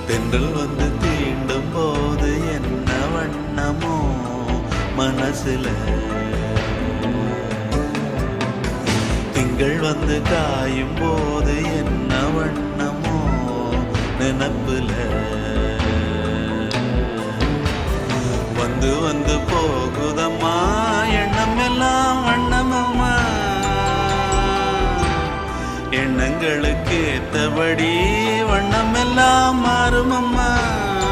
தென்றல் வந்து தீண்டும் போது என்ன வண்ணமோ மனசுல, திங்கள் வந்து காயும் போது என்ன வண்ணமோ நினப்புல, வந்து வந்து போகுதம்மா எண்ணம் எல்லாம் வண்ணமம்மா, எண்ணங்களுக்கு ஏத்தபடி வண்ணம் எல்லாம் மாறுமம்மா.